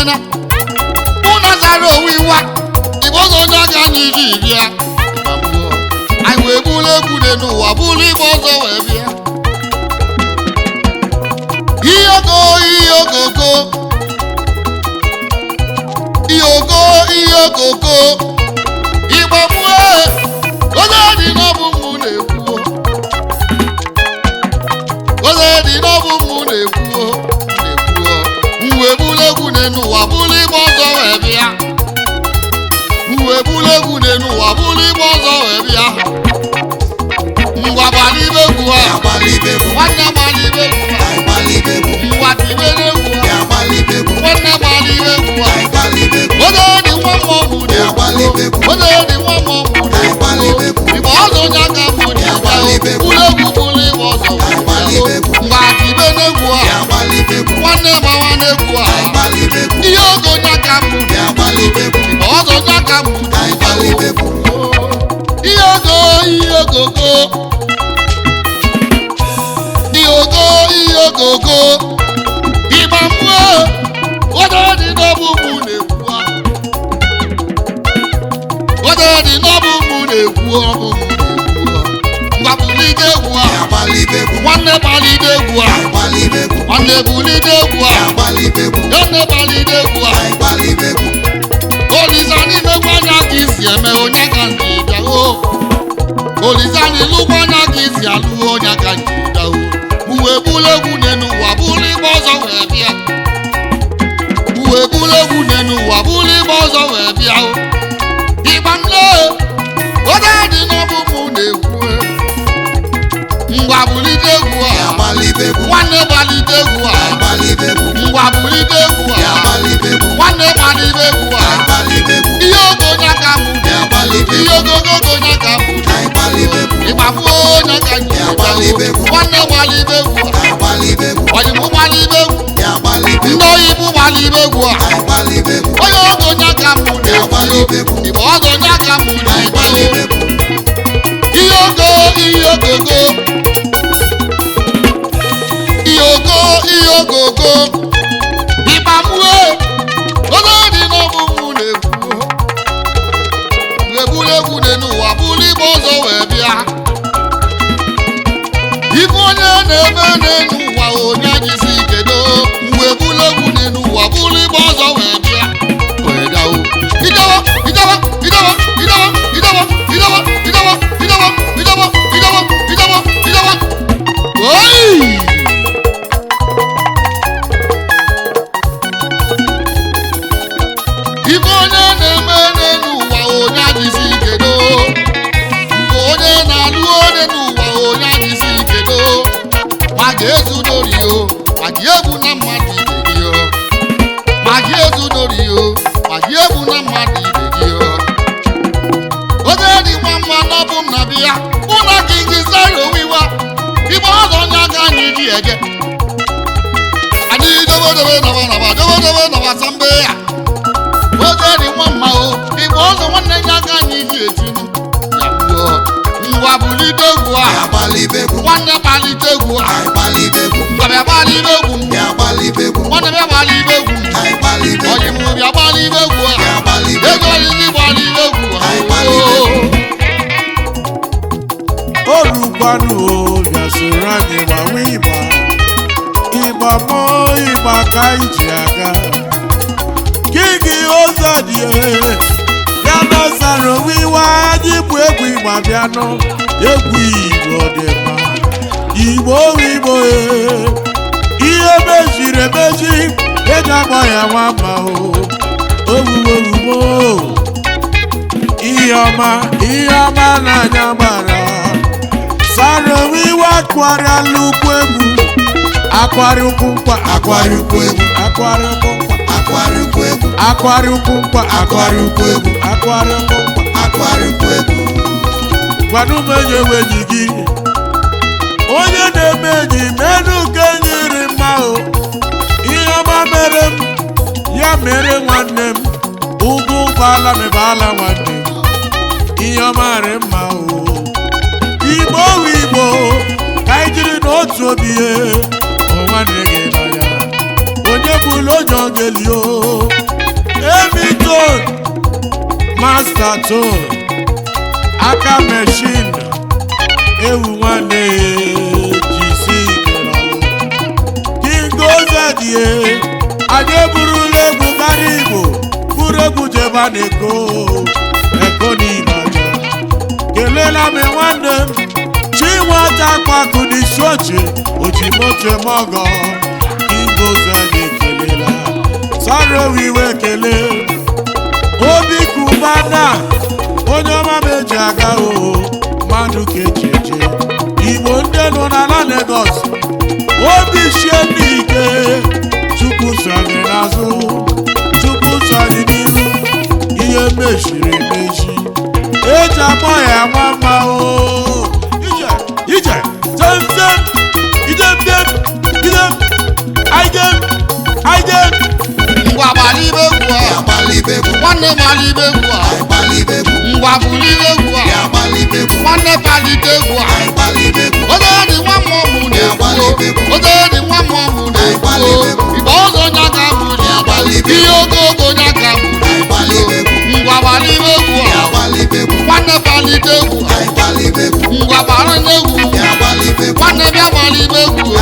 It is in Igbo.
na una zaro wiwa ibozo nyaga nyiji bia ai we bule kude no wa buli bozo we bia iyogo ibamwe ozadi no bu mu na-ekwu ozadi no bu mu na-ekwu uwe bule kude no wa buli bozo we bia uwe bule kude no wa buli bozo we bia ngwa bali begwu bali begwu wanna bali begwu bali begwu ngwa ti begwu bali begwu wanna bali begwu bali begwu ozadi mo mu de bali begwu ozadi mo mu de bali begwu ibozo nyaka mu de bali begwu bule bule bozo bali begwu ngwa ti begwu bali begwu wanna begwu bali begwu iyogo nyaka mu de bali begwu ibozo nyaka mu de bali begwu iyogo ibamwe ododi nobu mu na-ekwu ododi nobu mu na-ekwu ngwabulide egwu nwanne balide egwu nwanne bulide egwu nwanne balide egwu olizani mekwanya ka isi eme onye ka ndị bịa olizani lụkwanya ka isi alụ onye ka ndị bịa uwe bulegwu n'ụwa bụrụ igbe ọzọ wee bịa uwe bulegwu n'ụwa bụrụ igbe ọzọ wee bịa ịgba nne oge dị n'ọbụ mụ na-ekwu ngwa bulite egwu nwanne balite egwu ngwa bulite egwu nwanne balite egwu ihe ogonye aka mụ ihe ogogogo onye aka mụ ịgbafu onye ka nwanne balite egwu oyibo balite egwu ndị oyibo balite egwu onye ogonye aka mụ igbe ogonye aka mụ ihe ogogo ịgbamue oge dị n'ọbụ mụ na-ekwu egwuregwu dị n'ụwa bụrụ igbe ọzọ wee bịa ife onye na-eme n'elu ụwa onye jisi ikedo mgbe egwuregwu dị n'ụwa bụrụ igbe ọzọ wee bịa ife onye na-eme n'elu ụwa onye jisi ikedo mgbe onye na-alụ onye n'ụwa onye jisi ikedo ma ga-ezudori ma gị egbu na mmadụ ibe gị ma gị ezudori ma gị egbu na mmadụ ibe gị oge dị nwa mma n'ọbụ m na bịa ụlọ gị gị sara owiwa igbe ọzọ onye aka anyị ji ege anyị dobedobe nọba sambe ya oge dị nwa mma igbe ọzọ nwanne ya aka anyị ji etinu ya gbuo ngwa bulite egwu nwanne balite egwu ngwabịa balite egwu nwanne bịa balite egwu ọyịmụ bịa balite egwu ego olili balite egwu olùgbàlù yasura ni wà wí ìgbà mọ́ ìgbà ká ìjì àga kíkì ó zọdìé yánà sàrò wíwá jíbu egwu ìgbà bíánà egwu ìgbò dèmà ìgbò ìgbò ihe meziri emezi eji agbọ ya nwa ma owuwo ihe ọma n'anya gbara sara wiwa akwara lukwu egwu akwari ukwu nkwa akwari ukwu egwu akwari ukwu nkwa akwari ukwu egwu akwari ukwu nkwa akwari ukwu egwu akwari ukwu nkwa akwari ukwu egwu gwanume onye weji gị onye na-eme enyi menu ka enyiri mma ihe ọma mere m ya mere nwanne m ugwu gbala mebala nwanne m ihe ọma rị mma igbo igbo ka anyị jiri n'otu obi ihe nwanne gị nọ ya onye bụrụ n'onye gelio Emiton Master Tone aka machine ewu nwanne jisi kelao King Ozedie anyị eburula egwu gara Igbo buru egwu jeba n'Eko n'Ibadan kelela m nwanne m Chinwata Kwaku n'isi oche Ojimote Mogo King Ozedie kelela Sarowiwe kele Obi Kubana onye ọma meji aga o mmadụ kejeje Igbo ndị nọ n'ala Lagos obi shie n'ike Chukwu sanye n'azụ Chukwu sanye n'ihu ihe mechiri emechi eji akpọ ya nwamba o ije temtem idemdem idem aidem ngwa gbalibe egwu a nwanne gbalibe egwu a ngwa bulibe egwu a nwanne palite egwu a oge dị nwa mmụọ mụ na-ekwu oge dị nwa mmụọ mụ na-ekwu igbe ọzọ nya ka mụ na-agbalị ihe ogogo nya ka mụ ngwa gbalibe egwu a nwanne palite egwu ngwa gbara n'egwu nwanne bịa gbalibe egwu